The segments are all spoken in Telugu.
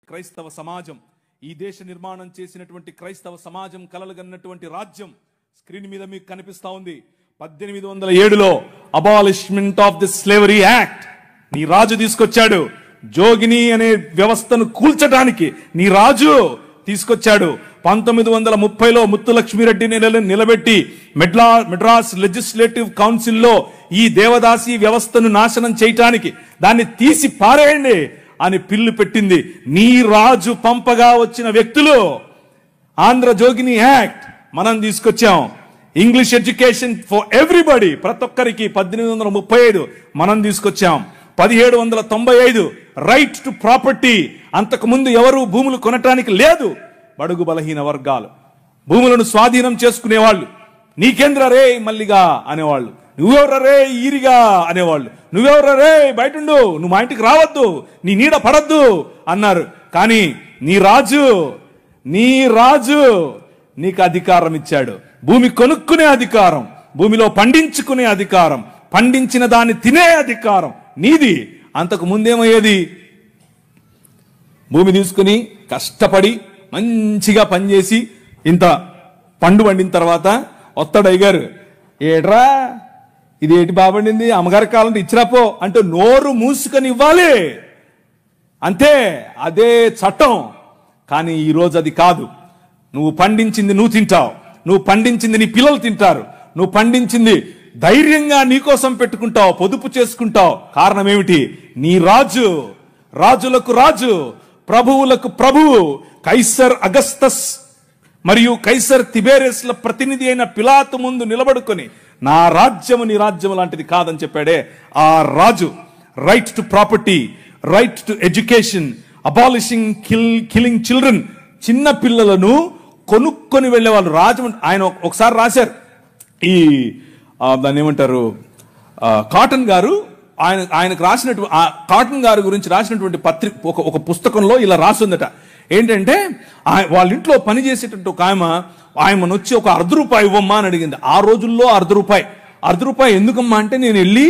క్రైస్తవ సమాజం, ఈ దేశ నిర్మాణం చేసినటువంటి క్రైస్తవ సమాజం కలలుగన్నటువంటి రాజ్యం స్క్రీన్ మీద మీకు కనిపిస్తా ఉంది. 1807లో abolishment of the slavery act నీ రాజు తీసుకొచ్చాడు. జోగిని అనే వ్యవస్థను కూల్చడానికి నీ రాజు తీసుకొచ్చాడు. 1930లో ముత్తులక్ష్మిరెడ్డిని నిలబెట్టి మెడ్రాస్ లెజిస్లేటివ్ కౌన్సిల్లో ఈ దేవదాసి వ్యవస్థను నాశనం చేయటానికి దాన్ని తీసి పారేయండి అని పిల్లు పెట్టింది. నీ రాజు పంపగా వచ్చిన వ్యక్తులు ఆంధ్ర జోగిని యాక్ట్ మనం తీసుకొచ్చాం. ఇంగ్లీష్ ఎడ్యుకేషన్ ఫర్ ఎవ్రీబడి, ప్రతి ఒక్కరికి 1835 మనం తీసుకొచ్చాం. 1795 రైట్ టు ప్రాపర్టీ, అంతకుముందు ఎవరు భూములు కొనటానికి లేదు. బడుగు బలహీన వర్గాలు భూములను స్వాధీనం చేసుకునేవాళ్ళు. నీకేంద్ర రే మల్లిగా అనేవాళ్ళు, నువ్వెవర రే ఈరిగా అనేవాళ్ళు, నువ్వెవర రే బయటుండు, నువ్వు మా ఇంటికి రావద్దు, నీ నీడ పడద్దు అన్నారు. కానీ నీ రాజు నీకు అధికారం ఇచ్చాడు. భూమి కొనుక్కునే అధికారం, భూమిలో పండించుకునే అధికారం, పండించిన దాన్ని తినే అధికారం నీది. అంతకు ముందేమయ్యేది, భూమి తీసుకుని కష్టపడి మంచిగా పనిచేసి ఇంత పండు పండిన తర్వాత వస్తాడు గారు, ఏట్రా ఇది ఏటి బాబండింది, అమ్మగారికి కావాలంటే ఇచ్చిరాపో అంటే నోరు మూసుకొని ఇవ్వాలి అంతే. అదే చట్టం. కానీ ఈరోజు అది కాదు. నువ్వు పండించింది నువ్వు తింటావు, నువ్వు పండించింది నీ పిల్లలు తింటారు, నువ్వు పండించింది ధైర్యంగా నీకోసం పెట్టుకుంటావు, పొదుపు చేసుకుంటావు. కారణం ఏమిటి? నీ రాజు, రాజులకు రాజు, ప్రభువులకు ప్రభువు, కైసర్ అగస్తస్ మరియు కైసర్ తిబేరియస్ల ప్రతినిధి అయిన పిలాతు ముందు నిలబడుకొని నా రాజ్యము నీ రాజ్యము లాంటిది కాదని చెప్పాడే ఆ రాజు. Right to property, right to education, abolishing killing children, చిన్న పిల్లలను కొనుక్కొని వెళ్ళేవాళ్ళు. రాజమండ్రి ఆయన ఒకసారి రాశారు, ఈ దాన్ని ఏమంటారు, కాటన్ గారు ఆయనకు రాసినటువంటి కాటన్ గారి గురించి రాసినటువంటి ఒక పుస్తకంలో ఇలా రాసిందట. ఏంటంటే వాళ్ళ ఇంట్లో పనిచేసేటట్టు ఒక ఆయమను వచ్చి ఒక ₹1 ఇవ్వమ్మా అని అడిగింది. ఆ రోజుల్లో ₹1 ఎందుకమ్మా అంటే, నేను వెళ్ళి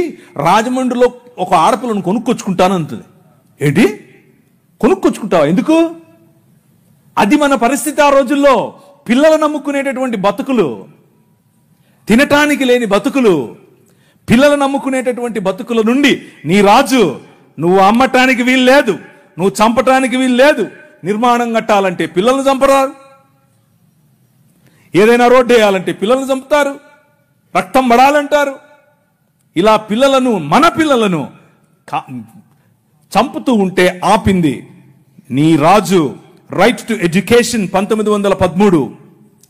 రాజమండ్రిలో ఒక ఆడపిల్లను కొనుక్కొచ్చుకుంటాను అంటుంది. ఏంటి కొనుక్కొచ్చుకుంటావా? ఎందుకు? అది మన పరిస్థితి ఆ రోజుల్లో. పిల్లలు నమ్ముకునేటటువంటి బతుకులు, తినటానికి లేని బతుకులు, పిల్లలు నమ్ముకునేటటువంటి బతుకుల నుండి నీ రాజు, నువ్వు అమ్మటానికి వీలు లేదు, నువ్వు చంపటానికి వీలు లేదు. నిర్మాణం కట్టాలంటే పిల్లల్ని చంపరారు, ఏదైనా రోడ్డు వేయాలంటే పిల్లల్ని చంపుతారు, రక్తం పడాలంటారు. ఇలా పిల్లలను, మన పిల్లలను చంపుతూ ఉంటే ఆపింది నీ రాజు. Right to education 1913.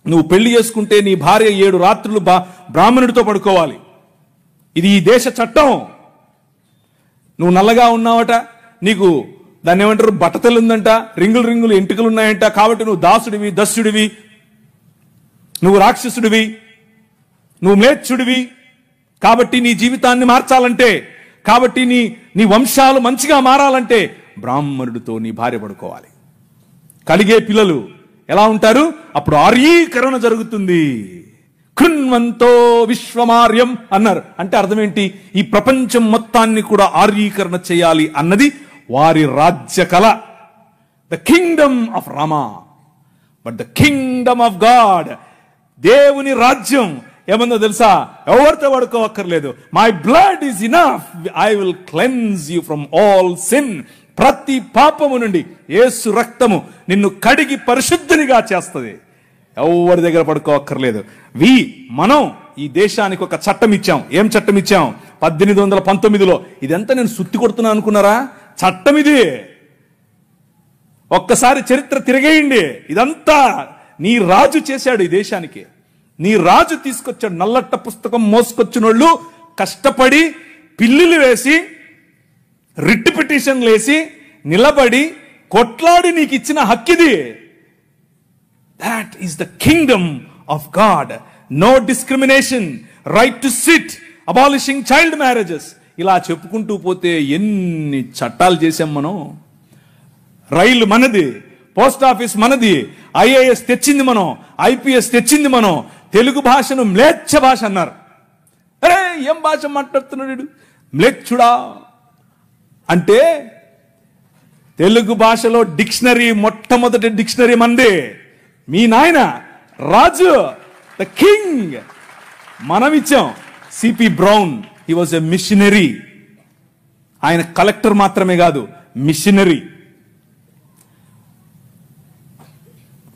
నువ్వు పెళ్లి చేసుకుంటే నీ భార్య 7 రాత్రులు బ్రాహ్మణుడితో పడుకోవాలి. ఇది ఈ దేశ చట్టం. నువ్వు నల్లగా ఉన్నావట, నీకు దాన్ని ఏమంటారు బట్టతలు ఉందంట, రింగులు ఎంటుకలు ఉన్నాయంట, కాబట్టి నువ్వు దాసుడివి, దస్యుడివి, నువ్వు రాక్షసుడివి, నువ్వు మ్లేచ్చుడివి. కాబట్టి నీ జీవితాన్ని మార్చాలంటే, కాబట్టి నీ వంశాలు మంచిగా మారాలంటే బ్రాహ్మణుడితో నీ భార్య పడుకోవాలి. కలిగే పిల్లలు ఎలా ఉంటారు? అప్పుడు ఆర్యీకరణ జరుగుతుంది. కృణ్వంతో విశ్వమార్యం అన్నారు. అంటే అర్థం ఏంటి? ఈ ప్రపంచం మొత్తాన్ని కూడా ఆర్యీకరణ చేయాలి అన్నది వారి రాజ్య కళ. The kingdom of Rama, but the kingdom of god, దేవుని రాజ్యం ఏమన్నా తెలుసా? ఎవరితో పడుకోవక్కర్లేదు. My blood is enough, I will cleanse you from all sin. ప్రతి పాపము నుండి యేసు రక్తము నిన్ను కడిగి పరిశుద్ధునిగా చేస్తుంది. ఎవరి దగ్గర పడుకోవక్కర్లేదు. మనం ఈ దేశానికి ఒక చట్టం ఇచ్చాం. ఏం చట్టం ఇచ్చాం? 1819లో. ఇదంతా నేను సుత్తి కొడుతున్నా అనుకున్నారా? చట్టం ఇది. ఒక్కసారి చరిత్ర తిరిగేయండి. ఇదంతా నీ రాజు చేశాడు ఈ దేశానికి. నీ రాజు తీసుకొచ్చాడు. నల్లట్ట పుస్తకం మోసుకొచ్చినోళ్ళు కష్టపడి పిల్లులు వేసి, రిట్ పిటిషన్లు వేసి, నిలబడి కొట్లాడి నీకు ఇచ్చిన హక్కిది. That is the kingdom of God. No discrimination, right to sit, abolishing child marriages. ఇలా చెప్పుకుంటూ పోతే ఎన్ని చట్టాలు చేశాం మనం. రైలు మనది, పోస్ట్ ఆఫీస్ మనది, ఐఏఎస్ తెచ్చింది మనం, ఐపీఎస్ తెచ్చింది మనం. తెలుగు భాషను మ్లేచ్ఛ భాష అన్నారు. అరే ఏం భాష మాట్లాడుతున్నాడు మ్లేచ్ఛుడా అంటే తెలుగు భాషలో డిక్షనరీ, మొట్టమొదటి డిక్షనరీ మంది. మీ నాయన రాజు, ద కింగ్, మనం ఇచ్చాం. CP brown, he was a machinery. ఆయన కలెక్టర్ మాత్రమే కాదు, మిషనరీ.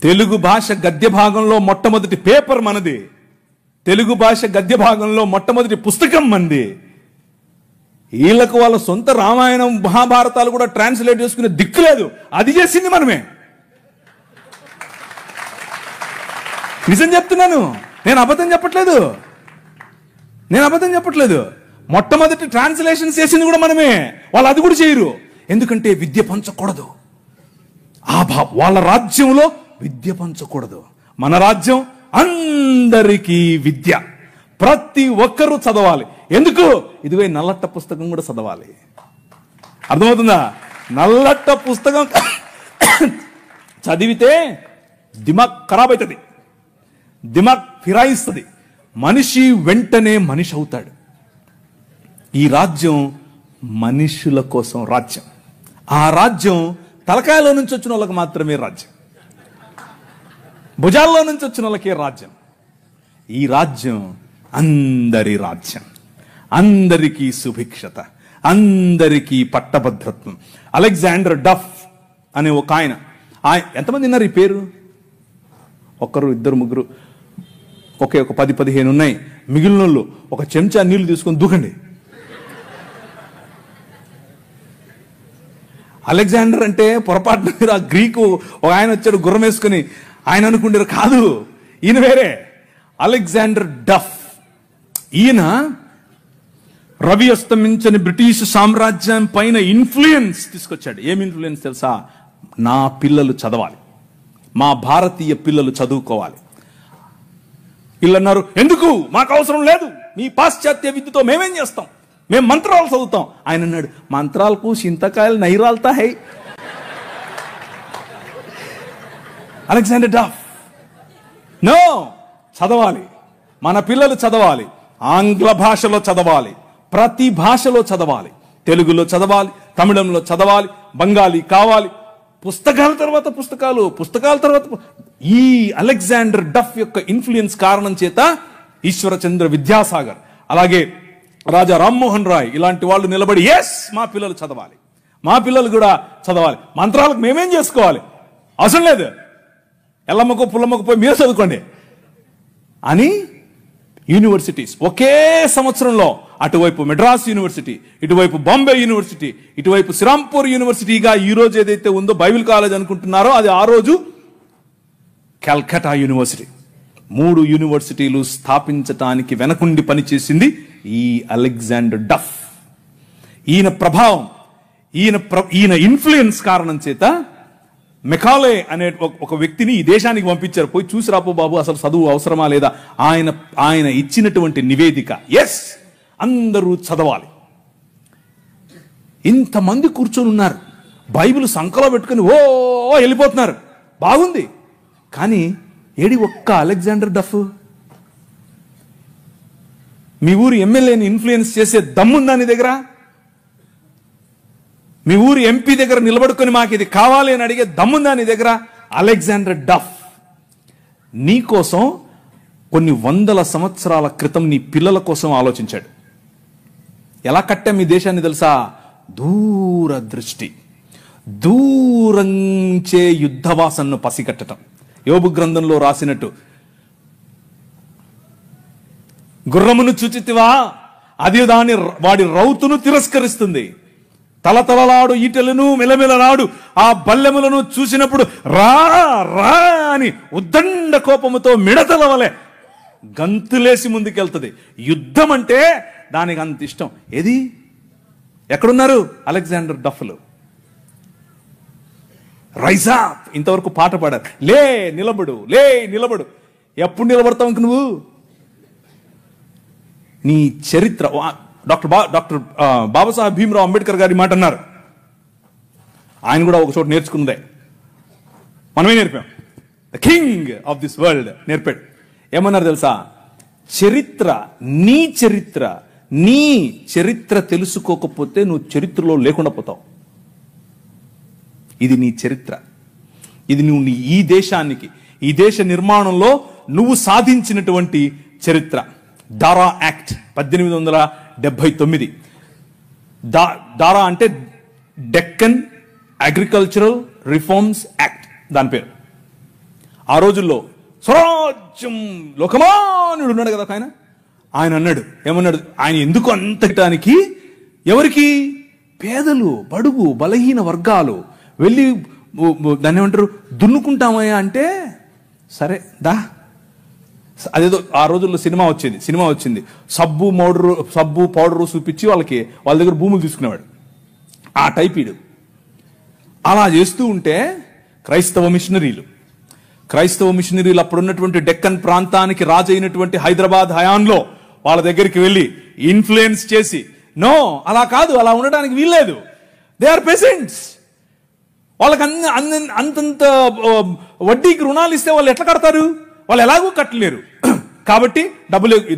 తెలుగు భాష గద్య భాగంలో మొట్టమొదటి పేపర్ మనది. తెలుగు భాష గద్య భాగంలో మొట్టమొదటి పుస్తకం మనది. వీళ్ళకు వాళ్ళ సొంత రామాయణం, మహాభారతాలు కూడా ట్రాన్స్లేట్ చేసుకునే దిక్కు లేదు. అది చేసింది మనమే. నిజం చెప్తున్నాను, నేను అబద్ధం చెప్పట్లేదు. మొట్టమొదటి ట్రాన్స్లేషన్ చేసింది కూడా మనమే. వాళ్ళు అది కూడా చేయరు. ఎందుకంటే విద్య పంచకూడదు. వాళ్ళ రాజ్యంలో విద్య పంచకూడదు. మన రాజ్యం అందరికీ విద్య, ప్రతి ఒక్కరూ చదవాలి. ఎందుకు? ఇదిగో నల్లట్ట పుస్తకం కూడా చదవాలి. అర్థమవుతుందా? నల్లట్ట పుస్తకం చదివితే దిమాగ్ ఖరాబ్ అవుతుంది, దిమాగ్ ఫిరాయిస్తుంది, మనిషి వెంటనే మనిషి అవుతాడు. ఈ రాజ్యం మనుషుల కోసం రాజ్యం. ఆ రాజ్యం తలకాయలో నుంచి వచ్చిన వాళ్ళకి మాత్రమే రాజ్యం, భుజాల్లో నుంచి వచ్చిన వాళ్ళకే రాజ్యం. ఈ రాజ్యం అందరి రాజ్యం, అందరికీ సుభిక్షత, అందరికీ పట్టభద్రత్వం. అలెగ్జాండర్ డఫ్ అనే ఒక ఆయన, ఎంతమంది ఉన్నారు ఈ పేరు? ఒకరు, ఇద్దరు, ముగ్గురు, ఒక 10-15 ఉన్నాయి. మిగిలిన వాళ్ళు ఒక చెంచా నీళ్లు తీసుకొని దూకండి. అలెగ్జాండర్ అంటే పొరపాటున మీరు ఆ గ్రీకు ఒక ఆయన వచ్చాడు గుర్రం వేసుకుని, ఆయన అనుకుంటారు, కాదు, ఈయన వేరే. అలెగ్జాండర్ డఫ్. ఈయన రవి అస్తమించని బ్రిటిష్ సామ్రాజ్యం పైన ఇన్ఫ్లుయెన్స్ తీసుకొచ్చాడు. ఏం ఇన్ఫ్లుయెన్స్ తెలుసా? నా పిల్లలు చదవాలి, మా భారతీయ పిల్లలు చదువుకోవాలి. వీళ్ళు అన్నారు, ఎందుకు, మాకు అవసరం లేదు, మీ పాశ్చాత్య విద్యతో మేమేం చేస్తాం, మేము మంత్రాలు చదువుతాం. ఆయన అన్నాడు, మంత్రాలకు చింతకాయలు నైరాల్తా హై. అలెగ్జాండర్ డఫ్, నో, చదవాలి, మన పిల్లలు చదవాలి, ఆంగ్ల భాషలో చదవాలి, ప్రతి భాషలో చదవాలి, తెలుగులో చదవాలి, తమిళంలో చదవాలి, బెంగాలీ కావాలి, పుస్తకాల తర్వాత పుస్తకాలు, పుస్తకాల తర్వాత. ఈ అలెగ్జాండర్ డఫ్ యొక్క ఇన్ఫ్లుయెన్స్ కారణం చేత ఈశ్వరచంద్ర విద్యాసాగర్, అలాగే రాజా రామ్మోహన్ రాయ్ ఇలాంటి వాళ్ళు నిలబడి, ఎస్, మా పిల్లలు చదవాలి, మా పిల్లలు కూడా చదవాలి, మంత్రాలకు మేమేం చేసుకోవాలి, అవసరం లేదు, ఎల్లమ్మకు పుల్లమ్మకు పోయి మీరు చదువుకోండి అని యూనివర్సిటీస్ ఒకే సంవత్సరంలో, అటువైపు మెడ్రాస్ యూనివర్సిటీ, ఇటువైపు బాంబే యూనివర్సిటీ, ఇటువైపు శ్రీరాంపూర్ యూనివర్సిటీగా ఈ రోజు ఏదైతే ఉందో బైబిల్ కాలేజ్ అనుకుంటున్నారో అది ఆ రోజు కల్కటా యూనివర్సిటీ. 3 యూనివర్సిటీలు స్థాపించటానికి వెనకుండి పనిచేసింది ఈ అలెగ్జాండర్ డఫ్. ఈయన ప్రభావం, ఈయన ఇన్ఫ్లుయెన్స్ కారణం చేత మెకాలే అనే ఒక వ్యక్తిని ఈ దేశానికి పంపించారు. పోయి చూసి రాపో బాబు, అసలు చదువు అవసరమా లేదా. ఆయన ఇచ్చినటువంటి నివేదిక, ఎస్, అందరూ చదవాలి. ఇంతమంది కూర్చొని ఉన్నారు, బైబిల్ సంకలో పెట్టుకుని ఓ వెళ్ళిపోతున్నారు, బాగుంది. కానీ ఏడి ఒక్క అలెగ్జాండర్ డఫ్? మీ ఊరు ఎమ్మెల్యేని ఇన్ఫ్లుయెన్స్ చేసే దమ్ముందా నీ దగ్గర? మీ ఊరు ఎంపీ దగ్గర నిలబడుకొని మాకు ఇది కావాలి అని అడిగే దమ్ముందా నీ దగ్గర? అలెగ్జాండర్ డఫ్ నీ కోసం కొన్ని 100 సంవత్సరాల క్రితం నీ పిల్లల కోసం ఆలోచించాడు. ఎలా కట్టాం ఈ దేశాన్ని తెలుసా? దూరదృష్టి, దూరంచే యుద్ధవాసనను పసిగట్టడం. యోబు గ్రంథంలో రాసినట్టు, గుర్రమును చూచితివా, అది వాడి రౌతును తిరస్కరిస్తుంది, తలతలలాడు ఈటెలను మెలమెలలాడు ఆ బల్లెములను చూసినప్పుడు రా రా అని ఉద్దండ కోపముతో మిడతల వలె గంతులేసి ముందుకెళ్తుంది. యుద్ధం అంటే దానికి అంత ఇష్టం. ఏది, ఎక్కడున్నారు అలెగ్జాండర్ డఫ్లు? రైజ్ అప్, ఇంతవరకు పాట పాడారు. లే నిలబడు, లే నిలబడు. ఎప్పుడు నిలబడతావు ఇంక నువ్వు? నీ చరిత్ర. డాక్టర్ బాబాసాహెబ్ భీమ్రావ్ అంబేద్కర్ గారి మాట అన్నారు. ఆయన కూడా ఒక చోట నేర్చుకుందే, మనమే నేర్పాం. The king of this world నేర్పాడు. ఏమన్నారు తెలుసా? చరిత్ర, నీ చరిత్ర తెలుసుకోకపోతే నువ్వు చరిత్రలో లేకుండా పోతావు. ఇది నీ చరిత్ర. ఇది నువ్వు ఈ దేశానికి, ఈ దేశ నిర్మాణంలో నువ్వు సాధించినటువంటి చరిత్ర. దారా యాక్ట్ 1879. దారా అంటే డెక్కన్ అగ్రికల్చరల్ రిఫార్మ్స్ యాక్ట్, దాని పేరు. ఆ రోజుల్లో స్వరాజ్యం లోకమానుడు ఉన్నాడు కదా ఆయన అన్నాడు, ఏమన్నాడు, ఆయన ఎందుకు అంతటానికి, ఎవరికి? పేదలు, బడుగు, బలహీన వర్గాలు వెళ్ళి దాన్ని ఏమంటారు, దున్నుకుంటామయ్యా అంటే, సరే దా. అదేదో ఆ రోజుల్లో సినిమా వచ్చింది, సబ్బు పౌడరు చూపించి వాళ్ళ దగ్గర భూములు తీసుకునేవాడు. ఆ టైప్ ఇడు. అలా చేస్తూ ఉంటే క్రైస్తవ మిషనరీలు అప్పుడున్నటువంటి డెక్కన్ ప్రాంతానికి రాజు అయినటువంటి హైదరాబాద్ హయాంలో వాళ్ళ దగ్గరికి వెళ్ళి ఇన్ఫ్లుయెన్స్ చేసి, నో అలా కాదు, అలా ఉండడానికి వీల్లేదు, దే ఆర్ పెసెంట్స్, వాళ్ళకి అంతంత వడ్డీకి రుణాలు ఇస్తే వాళ్ళు ఎట్లా కడతారు, వాళ్ళు ఎలాగూ కట్టలేరు, కాబట్టి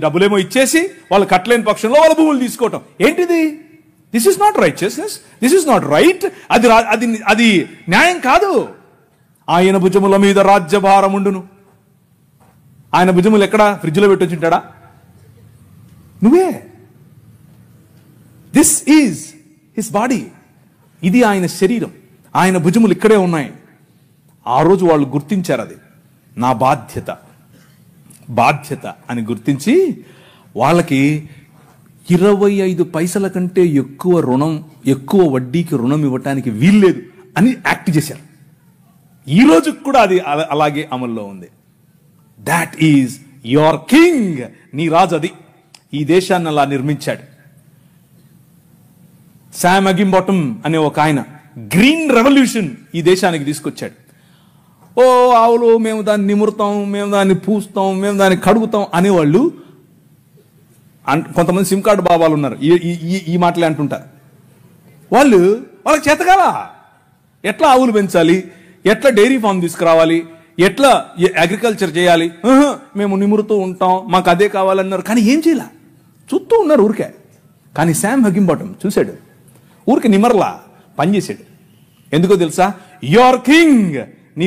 డబ్బులేమో ఇచ్చేసి వాళ్ళు కట్టలేని పక్షంలో వాళ్ళ భూములు తీసుకోవటం ఏంటిది? This is not righteousness, this is not right, అది న్యాయం కాదు. ఆయన భుజముల మీద రాజ్యభారముండును. ఆయన భుజములు ఎక్కడ? ఫ్రిడ్జ్లో పెట్టొచ్చుంటాడా? నువ్వే. దిస్ ఈజ్ హిస్ బాడీ, ఇది ఆయన శరీరం, ఆయన భుజములు ఇక్కడే ఉన్నాయి. ఆ రోజు వాళ్ళు గుర్తించారు, అది నా బాధ్యత అని గుర్తించి వాళ్ళకి 25 పైసల కంటే ఎక్కువ వడ్డీకి రుణం ఇవ్వటానికి వీల్లేదు అని యాక్ట్ చేశారు. ఈ రోజు కూడా అది అలాగే అమల్లో ఉంది. దాట్ ఈజ్ యువర్ కింగ్, నీ రాజు అది. ఈ దేశాన్ని అలా నిర్మించాడు. శామ్ అగింబాటమ్ అనే ఒక ఆయన గ్రీన్ రెవల్యూషన్ ఈ దేశానికి తీసుకొచ్చాడు. ఓ ఆవులు, మేము దాన్ని నిమురుతాం, మేము దాన్ని పూస్తాం, మేము దాన్ని కడుగుతాం అనేవాళ్ళు. కొంతమంది సిమ్ కార్డు బాబాలు ఉన్నారు, ఈ మాటలే అంటుంటారు. వాళ్ళకి చేతకాల ఎట్లా ఆవులు పెంచాలి, ఎట్లా డైరీ ఫామ్ తీసుకురావాలి, ఎట్లా అగ్రికల్చర్ చేయాలి, మేము నిమురుతూ ఉంటాం, మాకు అదే కావాలన్నారు. కానీ ఏం చేయాల, చూస్తూ ఉన్నారు ఊరికే. కానీ శామ్ అగింబాటమ్ చూశాడు, ఊరికి నిమర్లా పనిచేశాడు. ఎందుకో తెలుసా? యువర్ కింగ్, నీ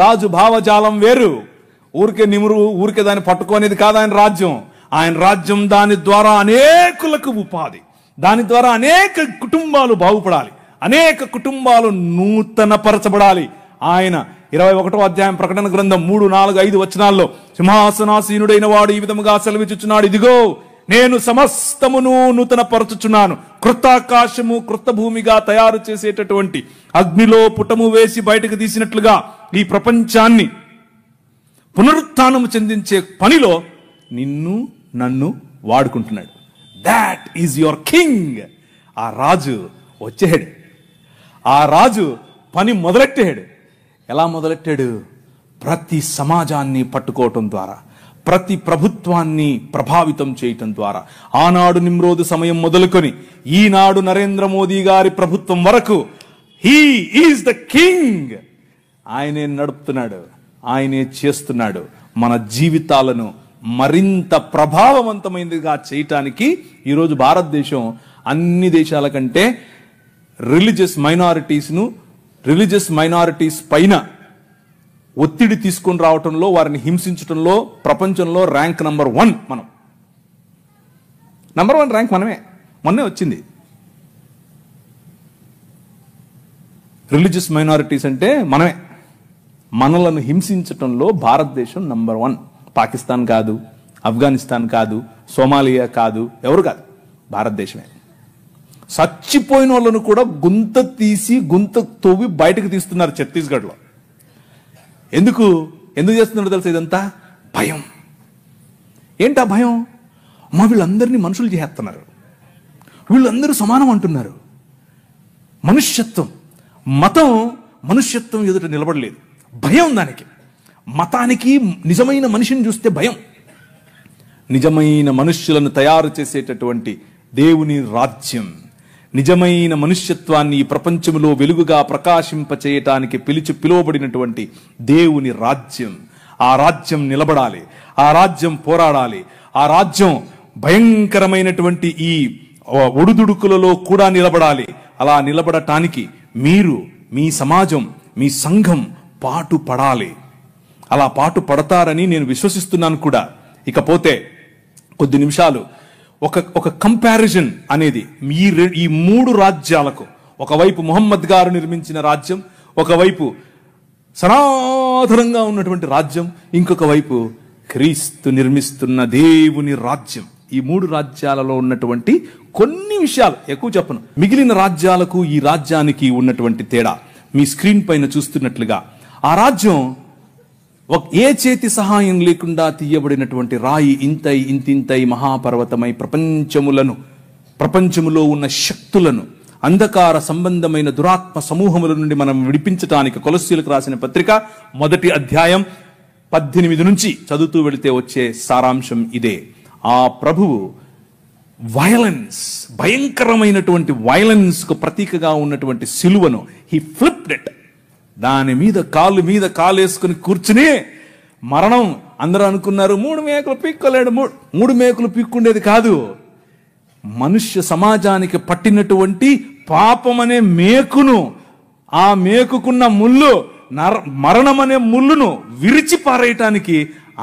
రాజు భావజాలం వేరు. ఊరికే దాన్ని పట్టుకోనేది కాదు ఆయన రాజ్యం. దాని ద్వారా అనేకులకు ఉపాధి, దాని ద్వారా అనేక కుటుంబాలు బాగుపడాలి, అనేక కుటుంబాలు నూతనపరచబడాలి. ఆయన 21వ అధ్యాయం ప్రకటన గ్రంథం 3, 4, 5 వచనాల్లో సింహాసనాసీనుడైన వాడు ఈ విధముగా సెలవిచ్చుచున్నాడు, ఇదిగో నేను సమస్తమును నూతనపరచుచున్నాను, క్రొత్త ఆకాశము క్రొత్త భూమిగా తయారు చేసేటటువంటి అగ్నిలో పుటము వేసి బయటకు తీసినట్లుగా ఈ ప్రపంచాన్ని పునరుత్థానము చెందించే పనిలో నన్ను వాడుకుంటున్నాడు. That is your king. ఆ రాజు వచ్చాడు, ఆ రాజు పని మొదలెట్టాడు. ఎలా మొదలెట్టాడు? ప్రతి సమాజాన్ని పట్టుకోవటం ద్వారా, ప్రతి ప్రభుత్వాన్ని ప్రభావితం చేయటం ద్వారా. ఆనాడు నిమ్రోదు సమయం మొదలుకొని ఈనాడు నరేంద్ర మోదీ గారి ప్రభుత్వం వరకు హీ ఈజ్ ద కింగ్. ఆయనే నడుపుతున్నాడు, ఆయనే చేస్తున్నాడు. మన జీవితాలను మరింత ప్రభావవంతమైనదిగా చేయటానికి ఈరోజు భారతదేశం అన్ని దేశాల కంటే రిలీజియస్ మైనారిటీస్ పైన ఒత్తిడి తీసుకొని రావటంలో, వారిని హింసించటంలో ప్రపంచంలో ర్యాంక్ నంబర్ 1 మనం. నంబర్ 1 ర్యాంక్ మొన్నే వచ్చింది. రిలీజియస్ మైనారిటీస్ అంటే మనలను హింసించటంలో భారతదేశం నంబర్ 1. పాకిస్తాన్ కాదు, ఆఫ్ఘనిస్తాన్ కాదు, సోమాలియా కాదు, ఎవరు కాదు, భారతదేశమే. చచ్చిపోయిన వాళ్ళను కూడా గుంత తవ్వి బయటకు తీస్తున్నారు ఛత్తీస్గఢ్లో. ఎందుకు చేస్తున్నారో తెలుసా? ఇదంతా భయం. ఏంటా భయం? వీళ్ళందరినీ మనుషులు చేస్తున్నారు, వీళ్ళందరూ సమానం అంటున్నారు. మనుష్యత్వం, మతం మనుష్యత్వం ఎదుట నిలబడలేదు, భయం దానికి. మతానికి నిజమైన మనిషిని చూస్తే భయం. నిజమైన మనుష్యులను తయారు చేసేటటువంటి దేవుని రాజ్యం, నిజమైన మనుష్యత్వాన్ని ఈ ప్రపంచంలో వెలుగుగా ప్రకాశింపచేయటానికి పిలువబడినటువంటి దేవుని రాజ్యం. ఆ రాజ్యం నిలబడాలి, ఆ రాజ్యం పోరాడాలి, ఆ రాజ్యం భయంకరమైనటువంటి ఈ ఒడుదుడుకులలో కూడా నిలబడాలి. అలా నిలబడటానికి మీరు మీ సమాజం, మీ సంఘం పాటు పడాలి. అలా పాటు పడతారని నేను విశ్వసిస్తున్నాను కూడా. ఇకపోతే కొద్ది నిమిషాలు ఒక కంపారిజన్ అనేది ఈ మూడు రాజ్యాలకు, ఒకవైపు ముహమ్మద్ గారు నిర్మించిన రాజ్యం, ఒకవైపు సనాతనంగా ఉన్నటువంటి రాజ్యం, ఇంకొక వైపు క్రీస్తు నిర్మిస్తున్న దేవుని రాజ్యం. ఈ మూడు రాజ్యాలలో ఉన్నటువంటి కొన్ని విషయాలు, ఎక్కువ చెప్పను, మిగిలిన రాజ్యాలకు ఈ రాజ్యానికి ఉన్నటువంటి తేడా మీ స్క్రీన్ పైన చూస్తున్నట్లుగా, ఆ రాజ్యం ఏ చేతి సహాయం లేకుండా తీయబడినటువంటి రాయి ఇంతింతై మహాపర్వతమై ప్రపంచములో ఉన్న శక్తులను, అంధకార సంబంధమైన దురాత్మ సమూహముల నుండి మనం విడిపించటానికి కొలస్సీలకు రాసిన పత్రిక 1వ అధ్యాయం 18 నుంచి చదువుతూ వెళితే వచ్చే సారాంశం ఇదే. ఆ ప్రభువు వైలెన్స్, భయంకరమైనటువంటి వైలెన్స్ కు ప్రతీకగా ఉన్నటువంటి సిలువను హీ ఫ్లిప్డ్ ఇట్. దాని మీద కాలేసుకుని కూర్చుని మరణం, అందరూ అనుకున్నారు 3 మేకులు పీక్కోలేడు. 3 మేకులు పీక్కుండేది కాదు, మనుష్య సమాజానికి పట్టినటువంటి పాపం అనే మేకును, ఆ మేకుకున్న ముళ్ళు, మరణం అనే ముళ్ళును విరిచి పారేయటానికి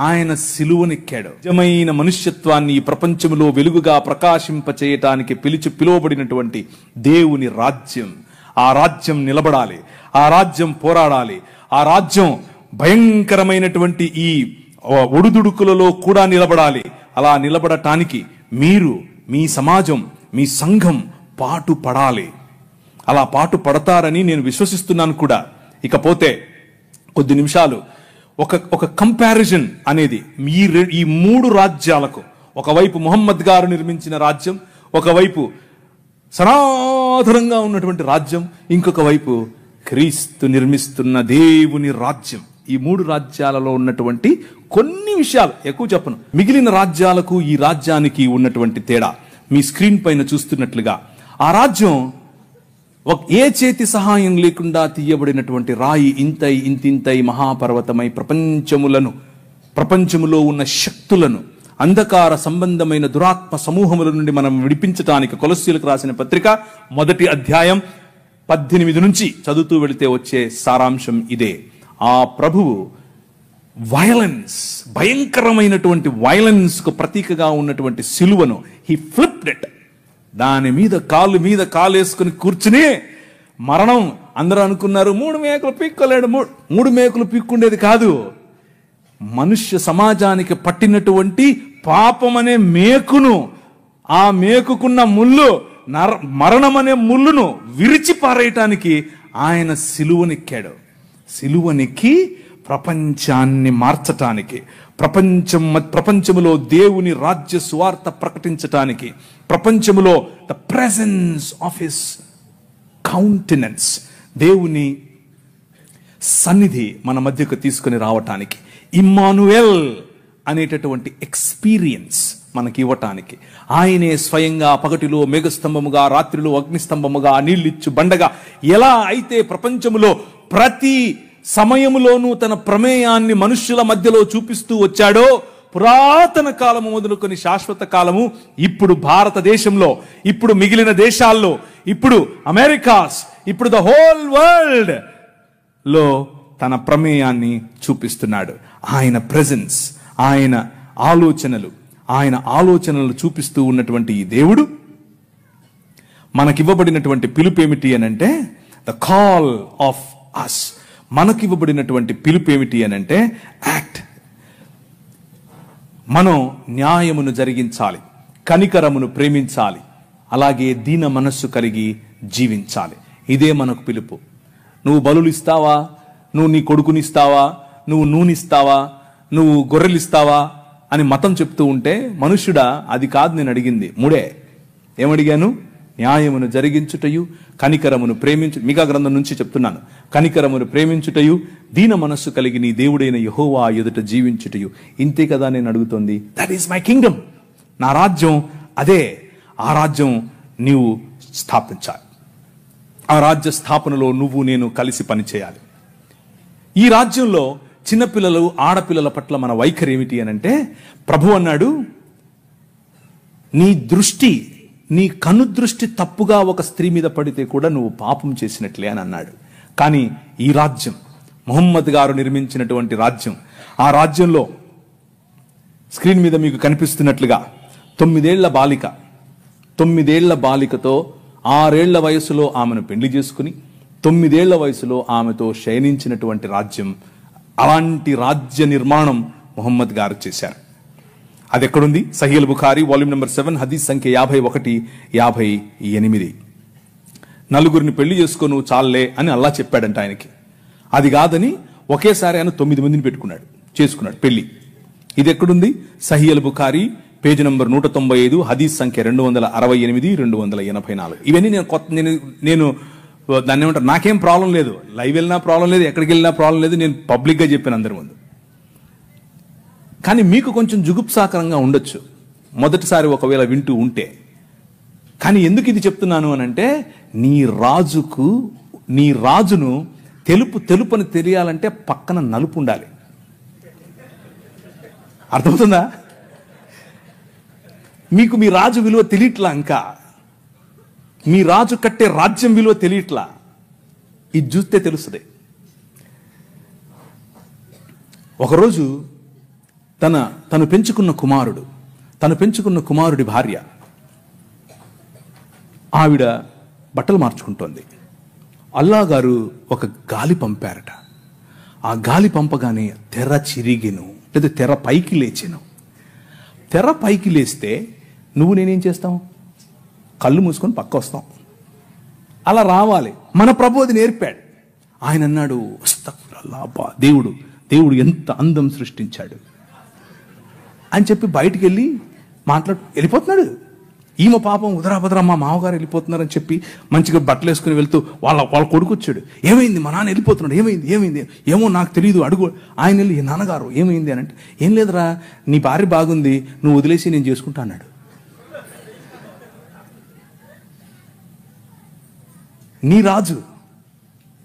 ఆయన సిలువనెక్కాడు. నిజమైన మనుష్యత్వాన్ని ఈ ప్రపంచంలో వెలుగుగా ప్రకాశింపచేయటానికి పిలువబడినటువంటి దేవుని రాజ్యం, ఆ రాజ్యం నిలబడాలి, ఆ రాజ్యం పోరాడాలి, ఆ రాజ్యం భయంకరమైనటువంటి ఈ ఒడుదుడుకులలో కూడా నిలబడాలి. అలా నిలబడటానికి మీరు, మీ సమాజం, మీ సంఘం పాటు పడాలి. అలా పాటు పడతారని నేను విశ్వసిస్తున్నాను కూడా. ఇకపోతే కొద్ది నిమిషాలు ఒక కంపారిజన్ అనేది ఈ మూడు రాజ్యాలకు, ఒకవైపు ముహమ్మద్ గారు నిర్మించిన రాజ్యం, ఒకవైపు సనాతనంగా ఉన్నటువంటి రాజ్యం, ఇంకొక వైపు క్రీస్తు నిర్మిస్తున్న దేవుని రాజ్యం. ఈ మూడు రాజ్యాలలో ఉన్నటువంటి కొన్ని విషయాలు, ఎక్కువ చెప్పను, మిగిలిన రాజ్యాలకు ఈ రాజ్యానికి ఉన్నటువంటి తేడా మీ స్క్రీన్ పైన చూస్తున్నట్లుగా, ఆ రాజ్యం ఏ చేతి సహాయం లేకుండా తీయబడినటువంటి రాయి ఇంతింతై మహాపర్వతమై ప్రపంచములో ఉన్న శక్తులను, అంధకార సంబంధమైన దురాత్మ సమూహముల నుండి మనం విడిపించటానికి కొలస్సీలకు రాసిన పత్రిక 1వ అధ్యాయం 18 నుంచి చదువుతూ వెళితే వచ్చే సారాంశం ఇదే. ఆ ప్రభువు వైలెన్స్, భయంకరమైనటువంటి వైలెన్స్ కు ప్రతీకగా ఉన్నటువంటి సిలువను హీ ఫ్లిప్డ్ ఇట్. దాని మీద కాలేసుకుని కూర్చుని మరణం, అందరూ అనుకున్నారు 3 మేకులు పీక్కోలేడు. 3 మేకులు పీక్కుండేది కాదు, మనుష్య సమాజానికి పట్టినటువంటి పాపం అనే మేకును, ఆ మేకుకున్న ముళ్ళు, మరణం అనే ముళ్ళును విరిచి పారేయటానికి ఆయన సిలువనెక్కాడు. సిలువనెక్కి ప్రపంచాన్ని మార్చటానికి, ప్రపంచములో దేవుని రాజ్య సువార్త ప్రకటించటానికి, ప్రపంచములో the presence of his countenance, దేవుని సన్నిధి మన మధ్యకు తీసుకుని రావటానికి, ఇమ్మానుయేల్ అనేటటువంటి ఎక్స్పీరియన్స్ మనకి ఇవ్వటానికి, ఆయనే స్వయంగా పగటిలో మేఘస్తంభముగా, రాత్రిలో అగ్నిస్తంభముగా, నీళ్ళిచ్చు బండగా, ఎలా అయితే ప్రపంచములో ప్రతి సమయములోనూ తన ప్రమేయాన్ని మనుష్యుల మధ్యలో చూపిస్తూ వచ్చాడో, పురాతన కాలము మొదలుకొని శాశ్వత కాలము, ఇప్పుడు భారతదేశంలో, ఇప్పుడు మిగిలిన దేశాల్లో, ఇప్పుడు అమెరికాస్, ఇప్పుడు ద హోల్ వరల్డ్ లో తన ప్రమేయాన్ని చూపిస్తున్నాడు. ఆయన ప్రెజెన్స్, ఆయన ఆలోచనలు చూపిస్తూ ఉన్నటువంటి ఈ దేవుడు మనకివ్వబడినటువంటి పిలుపు ఏమిటి అనంటే ద కాల్ ఆఫ్ అస్. మనకివ్వబడినటువంటి పిలుపు ఏమిటి అనంటే యాక్ట్. మనం న్యాయమును జరిగించాలి, కనికరమును ప్రేమించాలి, అలాగే దీన మనస్సు కలిగి జీవించాలి. ఇదే మనకు పిలుపు. నువ్వు బలులు ఇస్తావా, నువ్వు నీ కొడుకునిస్తావా, నువ్వు నూనెస్తావా, నువ్వు గొర్రెలిస్తావా అని మతం చెప్తూ ఉంటే, మనుష్యుడా అది కాదు నేను అడిగింది, 3 ఏమడిగాను? న్యాయమును జరిగించుటయు, కనికరమును ప్రేమించు, మీకా గ్రంథం నుంచి చెప్తున్నాను, కనికరమును ప్రేమించుటయు, దీన మనస్సు కలిగి నీ దేవుడైన యెహోవా ఎదుట జీవించుటయు. ఇంతే కదా నేను అడుగుతోంది. That is my Kingdom. నా రాజ్యం అదే. ఆ రాజ్యం నీవు స్థాపించాలి. ఆ రాజ్య స్థాపనలో నువ్వు నేను కలిసి పనిచేయాలి. ఈ రాజ్యంలో చిన్నపిల్లలు, ఆడపిల్లల పట్ల మన వైఖరి ఏమిటి అనంటే, ప్రభు అన్నాడు, నీ కను దృష్టి తప్పుగా ఒక స్త్రీ మీద పడితే కూడా నువ్వు పాపం చేసినట్లే అని అన్నాడు. కానీ ఈ రాజ్యం ముహమ్మద్ గారు నిర్మించినటువంటి రాజ్యం, ఆ రాజ్యంలో స్క్రీన్ మీద మీకు కనిపిస్తున్నట్లుగా 9 ఏళ్ల బాలికతో 6 ఏళ్ల వయసులో ఆమెను పెళ్లి చేసుకుని 9 ఏళ్ల వయసులో ఆమెతో శయనించినటువంటి రాజ్యం. అలాంటి రాజ్య నిర్మాణం ముహమ్మద్ గారు చేశారు. అది ఎక్కడుంది? సహీహ్ బుఖారీ వాల్యూమ్ నెంబర్ 7 హదీస్ సంఖ్య 51, 58. 4 పెళ్లి చేసుకో నువ్వు చాలే అని అల్లా చెప్పాడంట ఆయనకి. అది కాదని ఒకేసారి ఆయన 9 మందిని చేసుకున్నాడు పెళ్లి. ఇది ఎక్కడుంది? సహీహ్ బుఖారీ పేజ్ నంబర్ 195 హదీస్ సంఖ్య 268, 284. ఇవన్నీ నేను దాన్ని ఏమంటారు, నాకేం ప్రాబ్లం లేదు, లైవ్ వెళ్ళినా ప్రాబ్లం లేదు, ఎక్కడికి వెళ్ళినా ప్రాబ్లం లేదు, నేను పబ్లిక్ గా చెప్పాను అందరి ముందు. కానీ మీకు కొంచెం జుగుప్సాకరంగా ఉండొచ్చు మొదటిసారి ఒకవేళ వింటూ ఉంటే. కానీ ఎందుకు ఇది చెప్తున్నాను అనంటే, నీ రాజును తెలుపు అని తెలియాలంటే పక్కన నలుపు ఉండాలి. అర్థమవుతుందా? మీకు మీ రాజు విలువ తెలియట్లా, ఇంకా మీ రాజు కట్టే రాజ్యం విలువ తెలియట్లా. ఇది చూస్తే తెలుస్తుంది. ఒకరోజు తను పెంచుకున్న కుమారుడి భార్య ఆవిడ బట్టలు మార్చుకుంటోంది. అల్లా గారు ఒక గాలి పంపారట. ఆ గాలి పంపగానే తెర చిరిగెను, లేదా తెర పైకి లేచెను. తెర పైకి లేస్తే నువ్వు నేనేం చేస్తాం? కళ్ళు మూసుకొని పక్క వస్తాం. అలా రావాలి. మన ప్రభు అది నేర్పాడు. ఆయన అన్నాడు, అస్తగ్ఫిరుల్లాహ్, దేవుడు ఎంత అందం సృష్టించాడు అని చెప్పి బయటికి వెళ్ళి వెళ్ళిపోతున్నాడు. ఈమె పాపం ఉదరాభద్ర మా మామగారు వెళ్ళిపోతున్నారని చెప్పి మంచిగా బట్టలు వేసుకుని వెళ్తూ వాళ్ళ కొడుకు వచ్చాడు. ఏమైంది? మా నాన్న వెళ్ళిపోతున్నాడు. ఏమైంది? ఏమో నాకు తెలియదు, అడుగు. ఆయన వెళ్ళి, నాన్నగారు ఏమైంది అని అంటే, ఏం లేదురా, నీ భార్య బాగుంది, నువ్వు వదిలేసి నేను చేసుకుంటా అన్నాడు.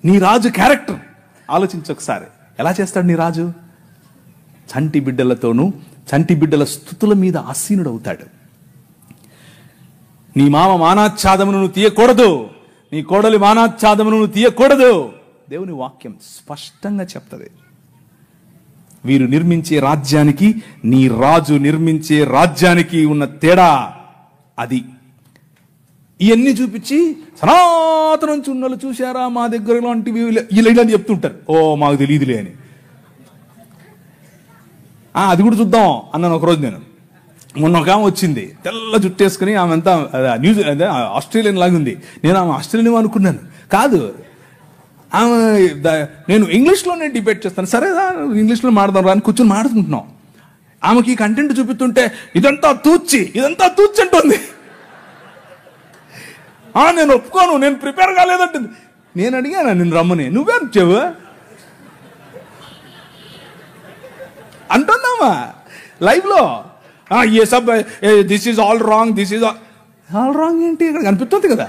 నీ రాజు క్యారెక్టర్ ఆలోచించు ఒకసారి. ఎలా చేస్తాడు నీ రాజు? చంటి బిడ్డల స్తుతుల మీద ఆసీనుడవుతాడు. నీ మామ మానాచ్ఛాదమును నువ్వు తీయకూడదు, నీ కోడలి మానాచ్ఛాదమును నువ్వు తీయకూడదు. దేవుని వాక్యం స్పష్టంగా చెప్తుంది. వీరు నిర్మించే రాజ్యానికి, నీ రాజు నిర్మించే రాజ్యానికి ఉన్న తేడా అది. ఇవన్నీ చూపించి సనాతనం చున్నలు చూశారా మా దగ్గర ఇలాంటివి ఇలా చెప్తుంటారు. ఓ మాకు తెలియదులే అని. అది కూడా చూద్దాం అన్నాను ఒకరోజు. నేను మొన్న ఒక ఆమె వచ్చింది, తెల్ల జుట్టేసుకుని, ఆమె అంతా ఆస్ట్రేలియన్ లాగా ఉంది. నేను ఆమె ఆస్ట్రేలియన్ అనుకున్నాను. కాదు, ఆమె నేను ఇంగ్లీష్లోనే డిబేట్ చేస్తాను. సరే ఇంగ్లీష్లో మాడదాం రా అని కూర్చొని మాడుకుంటున్నాం. ఆమెకి కంటెంట్ చూపిస్తుంటే ఇదంతా తూచి అంటుంది. నేను ఒప్పుకోను, నేను ప్రిపేర్ కాలేదంటుంది. నేను అడిగాను, నేను రమ్మని, నువ్వే చెవు అంటుందామా లైవ్ లో. ఏ సబ్ దిస్ ఈజ్ ఆల్ రాంగ్ ఏంటి? ఇక్కడ కనిపిస్తుంది కదా,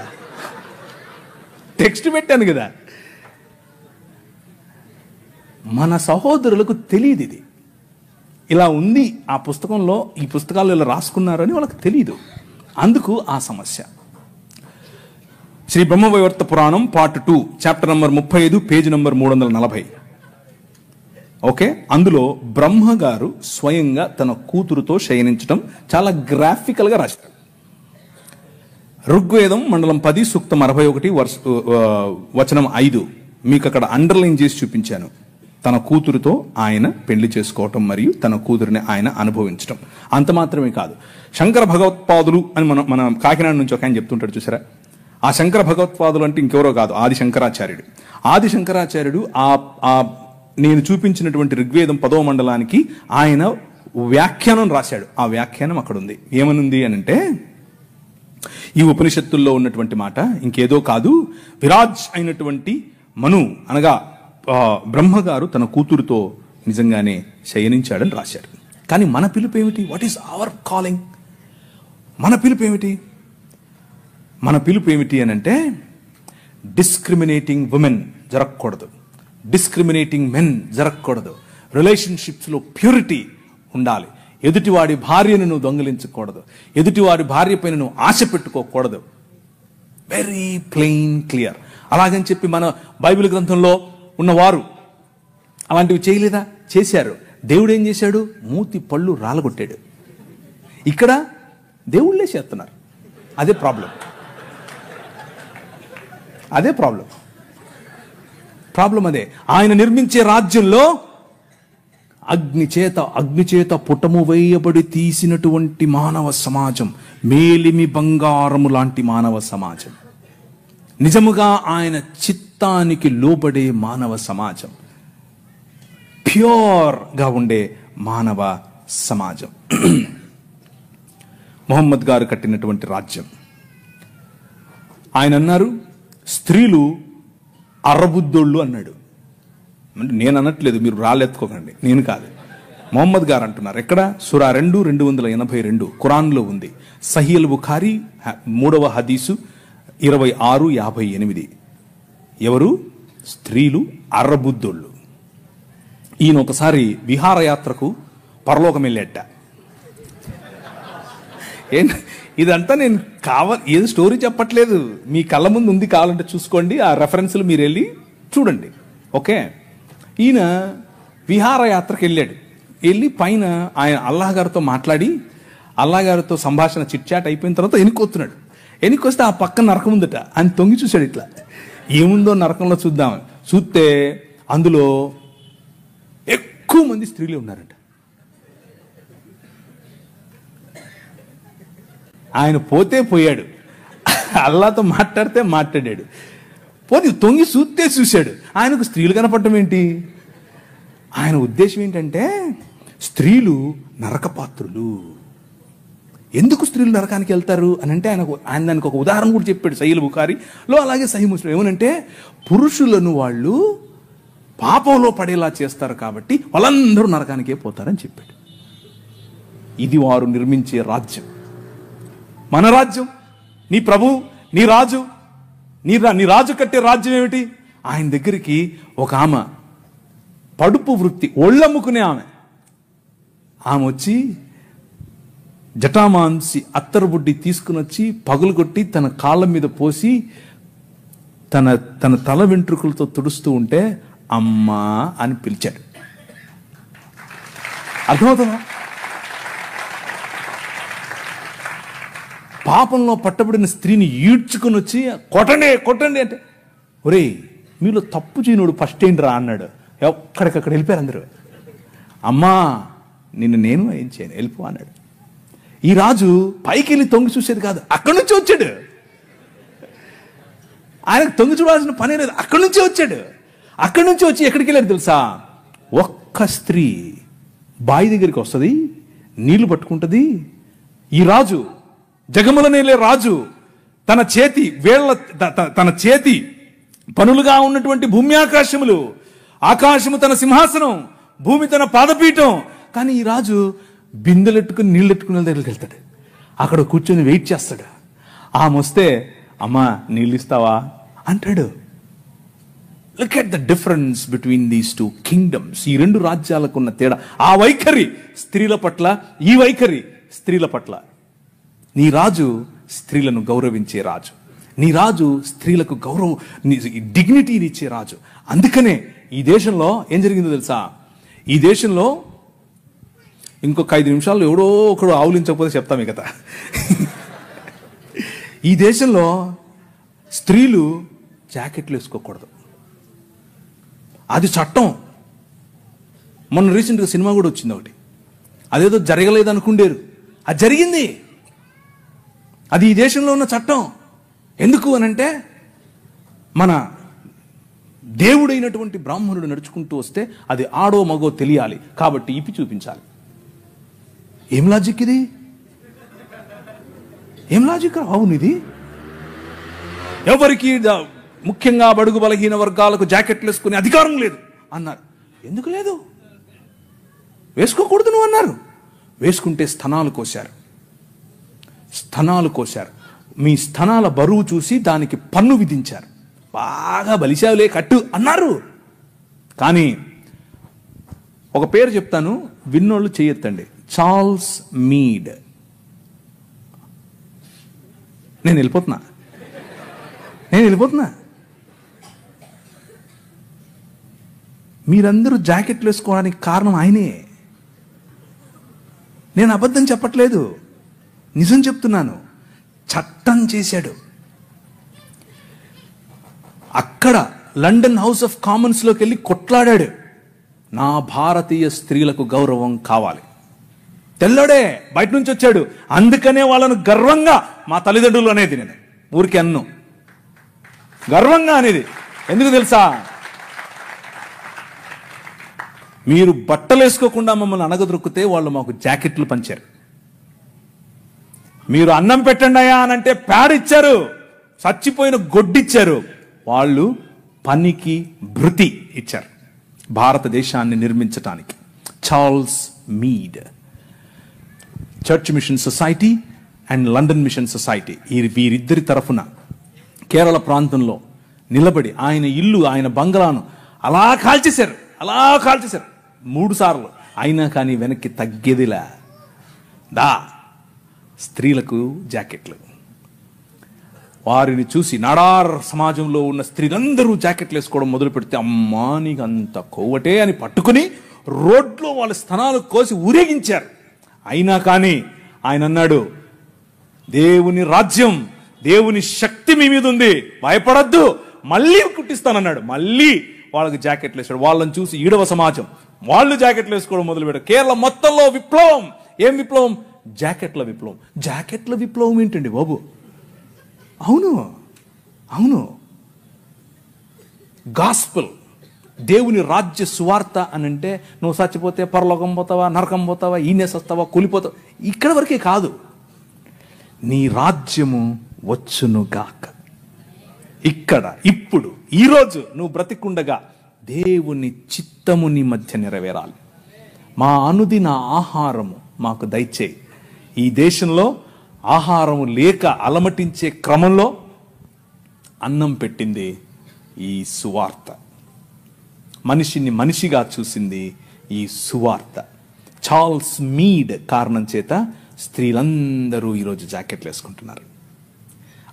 టెక్స్ట్ పెట్టాను కదా. మన సహోదరులకు తెలియదు ఇది ఇలా ఉంది. ఆ పుస్తకంలో, ఈ పుస్తకాలు ఇలా రాసుకున్నారని వాళ్ళకి తెలియదు. అందుకు ఆ సమస్య. శ్రీ బ్రహ్మవైవర్త పురాణం part 2 chapter number 35 page number 340. Okay, అందులో బ్రహ్మ గారు స్వయంగా తన కూతురుతో శయనించడం చాలా గ్రాఫికల్ గా రాశారు. ఋగ్వేదం మండలం 10 సూక్తం 61 వచనం 5 మీకు అక్కడ అండర్లైన్ చేసి చూపించాను. తన కూతురుతో ఆయన పెళ్లి చేసుకోవటం మరియు తన కూతురిని ఆయన అనుభవించడం. అంత మాత్రమే కాదు, శంకర భగవత్పాదులు అని మన కాకినాడ నుంచి ఒక ఆయన చెప్తుంటాడు చూసారా. ఆ శంకర భగవత్పాదులు అంటే ఇంకెవరో కాదు, ఆది శంకరాచార్యుడు నేను చూపించినటువంటి ఋగ్వేదం 10వ మండలానికి ఆయన వ్యాఖ్యానం రాశాడు. ఆ వ్యాఖ్యానం అక్కడ ఉంది. ఏమనుంది అని అంటే, ఈ ఉపనిషత్తుల్లో ఉన్నటువంటి మాట ఇంకేదో కాదు, విరాజ్ అయినటువంటి మను అనగా బ్రహ్మగారు తన కూతురుతో నిజంగానే శయనించాడని రాశాడు. కానీ మన పిలుపు ఏమిటి? What is our calling? మన పిలుపు ఏమిటి అని అంటే, డిస్క్రిమినేటింగ్ ఉమెన్ జరగకూడదు, డిస్క్రిమినేటింగ్ మెన్ జరగకూడదు. రిలేషన్షిప్స్లో ప్యూరిటీ ఉండాలి. ఎదుటివాడి భార్యను నువ్వు దొంగిలించకూడదు, ఎదుటివాడి భార్య పైన నువ్వు ఆశ పెట్టుకోకూడదు. Very plain clear. అలాగని చెప్పి మన బైబిల్ గ్రంథంలో ఉన్నవారు అలాంటివి చేయలేదా? చేశారు. దేవుడు ఏం చేశాడు? మూతి పళ్ళు రాలగొట్టాడు. ఇక్కడ దేవుళ్ళే చేస్తున్నారు. అదే ప్రాబ్లం. అదే ఆయన నిర్మించే రాజ్యంలో అగ్ని చేత పుటము వేయబడి తీసినటువంటి మానవ సమాజం, మేలిమి బంగారము లాంటి మానవ సమాజం, నిజముగా ఆయన చిత్తానికి లోబడే మానవ సమాజం, ప్యూర్గా ఉండే మానవ సమాజం. మొహమ్మద్ గారు కట్టినటువంటి రాజ్యం. ఆయన అన్నారు స్త్రీలు అరబుద్దోళ్ళు అన్నాడు. అంటే నేను అనట్లేదు, మీరు రాళ్ళెత్తుకోకండి, నేను కాదు, మొహమ్మద్ గారు అంటున్నారు. ఎక్కడ? సూరా 2:282 ఖురాన్లో ఉంది. సహీల్ బుఖారీ 3వ హదీసు 26:58. ఎవరు? స్త్రీలు అర్రబుద్దోళ్ళు. ఈయన ఒకసారి విహారయాత్రకు పరలోకం వెళ్ళేట. ఇదంతా నేను ఏది స్టోరీ చెప్పట్లేదు, మీ కళ్ళ ముందు ఉంది, కావాలంటే చూసుకోండి, ఆ రెఫరెన్స్లు మీరు వెళ్ళి చూడండి. ఓకే, ఈయన విహారయాత్రకు వెళ్ళి పైన ఆయన అల్లాహ్ గారితో మాట్లాడి, అల్లాహ్ గారితో సంభాషణ చిట్చాట్ అయిపోయిన తర్వాత ఎన్నికొస్తున్నాడు. ఎన్నికొస్తే ఆ పక్కన నరకం ఉందట. ఆయన తొంగి చూశాడు, ఇట్లా ఏముందో నరకంలో చూద్దాం. చూస్తే అందులో ఎక్కువ మంది స్త్రీలు ఉన్నారట. ఆయన పోతే పోయాడు, అల్లాతో మాట్లాడితే మాట్లాడాడు, పోతే తొంగి చూశాడు. ఆయనకు స్త్రీలు కనపడటం ఏంటి? ఆయన ఉద్దేశం ఏంటంటే స్త్రీలు నరకపాత్రులు. ఎందుకు స్త్రీలు నరకానికి వెళ్తారు అని అంటే ఆయన దానికి ఒక ఉదాహరణ కూడా చెప్పాడు సహీల్ బుఖారీలో, అలాగే సహీ ముస్లిం. ఏమనంటే పురుషులను వాళ్ళు పాపంలో పడేలా చేస్తారు కాబట్టి వాళ్ళందరూ నరకానికే పోతారని చెప్పాడు. ఇది వారు నిర్మించే రాజ్యం. మన రాజ్యం, నీ ప్రభు, నీ రాజు, నీ రాజు కట్టే రాజ్యం ఏమిటి? ఆయన దగ్గరికి ఒక ఆమె పడుపు వృత్తి, ఒళ్ళమ్ముకునే ఆమె వచ్చి జటామాంసి అత్తరుబుడ్డి తీసుకుని వచ్చి పగులు కొట్టి తన కాళ్ళ మీద పోసి తన తల వెంట్రుకలతో తుడుస్తూ ఉంటే అమ్మా అని పిలిచాడు. అర్థమవుతుందా? పాపంలో పట్టబడిన స్త్రీని ఈడ్చుకుని వచ్చి కొట్టండి అంటే, ఒరేయ్ మీలో తప్పు చేయనోడు ఫస్ట్ ఏంటి రా అన్నాడు. ఎక్కడికక్కడ వెళ్ళిపోయారు అందరూ. అమ్మా నిన్ను నేను ఏం చేయను, వెళ్ళిపో అన్నాడు. ఈ రాజు పైకి వెళ్ళి తొంగి చూసేది కాదు, అక్కడి నుంచి వచ్చాడు. ఆయనకు తొంగి చూడాల్సిన పనే లేదు, అక్కడి నుంచే వచ్చాడు. అక్కడి నుంచి వచ్చి ఎక్కడికి వెళ్ళాడు తెలుసా? ఒక్క స్త్రీ బావి దగ్గరికి వస్తుంది, నీళ్లు పట్టుకుంటుంది. ఈ రాజు, జగముల నేలే రాజు, తన చేతి పనులుగా ఉన్నటువంటి భూమి ఆకాశములు, ఆకాశము తన సింహాసనం, భూమి తన పాదపీఠం. కానీ ఈ రాజు బిందెలెట్టుకుని నీళ్ళెట్టుకునే దగ్గరికి వెళ్తాడు. అక్కడ కూర్చొని వెయిట్ చేస్తాడు. ఆమె వస్తే అమ్మా నీళ్ళు ఇస్తావా అంటాడు. Look at the difference between these two kingdoms. ఈ రెండు రాజ్యాలకు ఉన్న తేడా. ఆ వైఖరి స్త్రీల పట్ల, ఈ వైఖరి స్త్రీల పట్ల. నీ రాజు స్త్రీలను గౌరవించే రాజు, నీ రాజు స్త్రీలకు గౌరవం, డిగ్నిటీని ఇచ్చే రాజు. అందుకనే ఈ దేశంలో ఏం జరిగిందో తెలుసా? ఈ దేశంలో ఇంకొక 5 నిమిషాల్లో ఎవడో ఒకడు ఆవులించకపోతే చెప్తాం ఈ కథ. ఈ దేశంలో స్త్రీలు జాకెట్లు వేసుకోకూడదు, అది చట్టం. మొన్న రీసెంట్గా సినిమా కూడా వచ్చింది ఒకటి, అదేదో జరగలేదు అనుకుండేరు, అది జరిగింది. అది ఈ దేశంలో ఉన్న చట్టం. ఎందుకు అనంటే మన దేవుడైనటువంటి బ్రాహ్మణుడు నడుచుకుంటూ వస్తే అది ఆడో మగో తెలియాలి కాబట్టి ఇప్పి చూపించాలి. ఏం లాజిక్ ఇది? ఏం లాజిక్? అవును, ఇది ఎవరికి ముఖ్యంగా బడుగు బలహీన వర్గాలకు జాకెట్లు వేసుకునే అధికారం లేదు అన్నారు. ఎందుకు లేదు? వేసుకోకూడదు నువ్వు అన్నారు. వేసుకుంటే స్తనాలు కోశారు. మీ స్తనాల బరువు చూసి దానికి పన్ను విధించారు. బాగా బలిశావులే కట్టు అన్నారు. కానీ ఒక పేరు చెప్తాను, విన్నోళ్ళు చేయొద్దండి. Charles Mead. నేను వెళ్ళిపోతున్నా. మీరందరూ జాకెట్లు వేసుకోవడానికి కారణం ఆయనే. నేను అబద్ధం చెప్పట్లేదు, నిజం చెప్తున్నాను. చట్టం చేశాడు. అక్కడ లండన్ హౌస్ ఆఫ్ కామన్స్లోకి వెళ్ళి కొట్లాడాడు, నా భారతీయ స్త్రీలకు గౌరవం కావాలి. తెల్లోడే బయట నుంచి వచ్చాడు. అందుకనే వాళ్ళను గర్వంగా మా తల్లిదండ్రులు అనేది, నేను ఊరికి అన్ను గర్వంగా అనేది. ఎందుకు తెలుసా? మీరు బట్టలు వేసుకోకుండా మమ్మల్ని అనగదొరికితే వాళ్ళు మాకు జాకెట్లు పంచారు. మీరు అన్నం పెట్టండి అయ్యా అనంటే ప్యాడ్ ఇచ్చారు, చచ్చిపోయిన గొడ్డిచ్చారు. వాళ్ళు పనికి భృతి ఇచ్చారు భారతదేశాన్ని నిర్మించటానికి. Charles Mead, church mission society and London mission society, వీరిద్దరి తరఫున కేరళ ప్రాంతంలో నిలబడి ఆయన ఇల్లు, ఆయన బంగ్లాను అలా కాల్చేశారు, 3 సార్లు. అయినా కానీ వెనక్కి తగ్గేదిలా. స్త్రీలకు జాకెట్లు. వారిని చూసి నాడార్ సమాజంలో ఉన్న స్త్రీలందరూ జాకెట్లు వేసుకోవడం మొదలు పెడితే, అమ్మా నీకు అంత కొవ్వటే అని పట్టుకుని రోడ్లో వాళ్ళ స్థనాలు కోసి ఊరేగించారు. అయినా కానీ ఆయన అన్నాడు, దేవుని రాజ్యం, దేవుని శక్తి మీ మీద ఉంది, భయపడద్దు, మళ్ళీ కుట్టిస్తానన్నాడు. మళ్ళీ వాళ్ళకి జాకెట్లు వేసాడు. వాళ్ళని చూసి ఈడవ సమాజం వాళ్ళు జాకెట్లు వేసుకోవడం మొదలు పెట్టారు. కేరళ మొత్తంలో విప్లవం. ఏం విప్లవం? జాకెట్ల విప్లవం. జాకెట్ల విప్లవం ఏంటండి బాబు? అవును, గాస్పెల్, దేవుని రాజ్య సువార్త అని అంటే నువ్వు చచ్చిపోతే పరలోకం పోతావా, నరకం పోతావా, ఈనేసొస్తావా, కూలిపోతావా, ఇక్కడ వరకే కాదు. నీ రాజ్యము వచ్చునుగాక, ఇక్కడ ఇప్పుడు ఈరోజు నువ్వు బ్రతికుండగా దేవుని చిత్తము నీ మధ్య నెరవేరాలి. మా అనుదిన ఆహారము మాకు దయచేయి. ఈ దేశంలో ఆహారము లేక అలమటించే క్రమంలో అన్నం పెట్టింది ఈ సువార్త. మనిషిని మనిషిగా చూసింది ఈ సువార్త. చార్ల్స్ మీడ్ కారణం చేత స్త్రీలందరూ ఈరోజు జాకెట్లు వేసుకుంటున్నారు.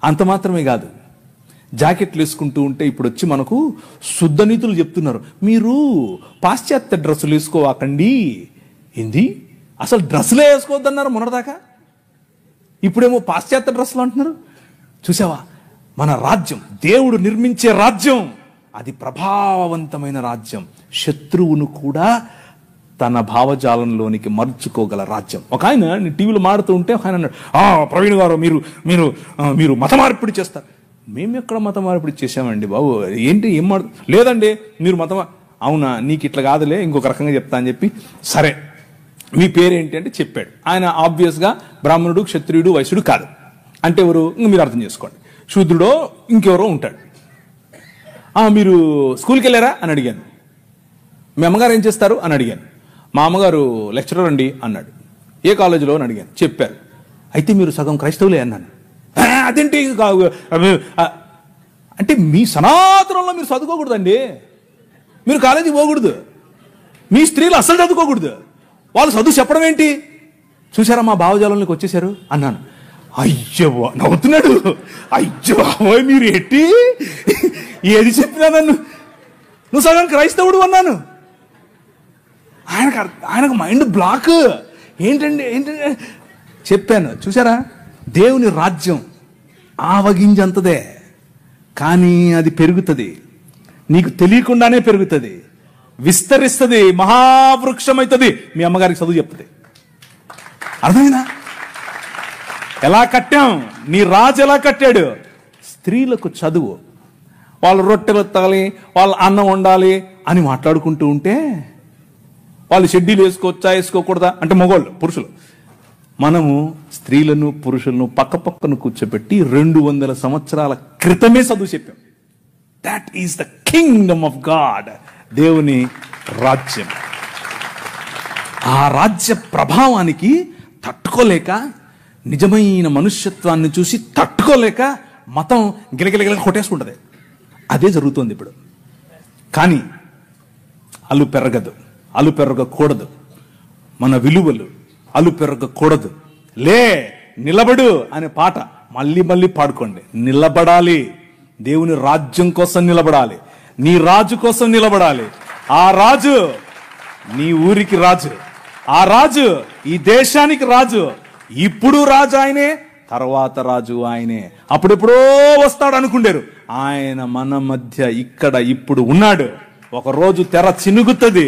అంత మాత్రమే కాదు, జాకెట్లు వేసుకుంటూ ఉంటే ఇప్పుడు వచ్చి మనకు శుద్ధ నీతులు చెప్తున్నారు. మీరు పాశ్చాత్య డ్రెస్సులు వేసుకోవాకండి. ఏంది? అసలు డ్రెస్సులే వేసుకోవద్దన్నారు మొన్నటిదాకా, ఇప్పుడేమో పాశ్చాత్య డ్రెస్సులు అంటున్నారు. చూసావా? మన రాజ్యం, దేవుడు నిర్మించే రాజ్యం, అది ప్రభావవంతమైన రాజ్యం. శత్రువును కూడా తన భావజాలంలోనికి మర్చుకోగల రాజ్యం. ఒక ఆయన టీవీలో మాడుతూ ఉంటే ఒక ఆయన అన్నాడు, ప్రవీణ్ గారు మీరు మీరు మీరు మత మార్పిడి చేస్తారు. మేము ఎక్కడ మత మార్పిడి చేసామండి బాబు? ఏంటి ఏం లేదండి మీరు అవునా, నీకు ఇట్లా కాదులే, ఇంకొక రకంగా చెప్తా అని చెప్పి, సరే మీ పేరేంటి అంటే చెప్పాడు. ఆయన ఆబ్వియస్గా బ్రాహ్మణుడు, క్షత్రియుడు, వైశ్యుడు కాదు. అంటే ఎవరు? మీరు అర్థం చేసుకోండి, శూద్రుడో ఇంకెవరో ఉంటాడు. మీరు స్కూల్కి వెళ్ళారా అని అడిగాను. మీ అమ్మగారు ఏం చేస్తారు అని అడిగాను. మా అమ్మగారు లెక్చరర్ అండి అన్నాడు. ఏ కాలేజీలో అని అడిగాను. చెప్పారు. అయితే మీరు సగం క్రైస్తవులే అన్నాను. అదేంటి అంటే మీ సనాతనంలో మీరు చదువుకోకూడదండి, మీరు కాలేజీకి పోకూడదు, మీ స్త్రీలు అసలు చదువుకోకూడదు, వాళ్ళు చదువు చెప్పడం ఏంటి? చూసారా మా భావజాలంలోకి వచ్చేసారు అన్నాను. అయ్యో నవ్వుతున్నాడు. అయ్యో మీరు ఎట్టి ఏది చెప్పినా నువ్వు సగం క్రైస్తవుడు అన్నాను. ఆయనకు మైండ్ బ్లాక్. ఏంటండి చెప్పాను. చూసారా? దేవుని రాజ్యం ఆవగింజంతదే, కానీ అది పెరుగుతుంది, నీకు తెలియకుండానే పెరుగుతుంది, విస్తరిస్తుంది, మహావృక్షం అవుతుంది. మీ అమ్మగారికి చదువు చెప్తుంది. అర్థమైందా? ఎలా కట్టాం? నీ రాజు ఎలా కట్టాడు? స్త్రీలకు చదువు, వాళ్ళు రొట్టెలు ఎత్తాలి, వాళ్ళు అన్నం వండాలి అని మాట్లాడుకుంటూ ఉంటే, వాళ్ళు షెడ్యూల్ వేసుకోవచ్చా వేసుకోకూడదా అంటే మగవాళ్ళు, పురుషులు, మనము స్త్రీలను పురుషులను పక్క పక్కన కూర్చోబెట్టి 200 సంవత్సరాల క్రితమే చదువు చెప్పాం. That is the kingdom of god, దేవుని రాజ్యం. ఆ రాజ్య ప్రభావానికి తట్టుకోలేక, నిజమైన మనుష్యత్వాన్ని చూసి తట్టుకోలేక మతం గిలగిలగిల కొట్టేసుకుంటుంది. అదే జరుగుతుంది ఇప్పుడు. కానీ అలు పెరగకూడదు. మన విలువలు అలు పెరగకూడదు. నిలబడు అనే పాట మళ్ళీ మళ్ళీ పాడుకోండి. నిలబడాలి, దేవుని రాజ్యం కోసం నిలబడాలి, నీ రాజు కోసం నిలబడాలి, ఆ రాజు నీ ఊరికి రాజు, ఆ రాజు ఈ దేశానికి రాజు. ఇప్పుడు రాజు ఆయనే, తర్వాత రాజు ఆయనే. అప్పుడెప్పుడో వస్తాడు అనుకుంటారు, ఆయన మన మధ్య ఇక్కడ ఇప్పుడు ఉన్నాడు. ఒక రోజు తెర చినుగుతుంది,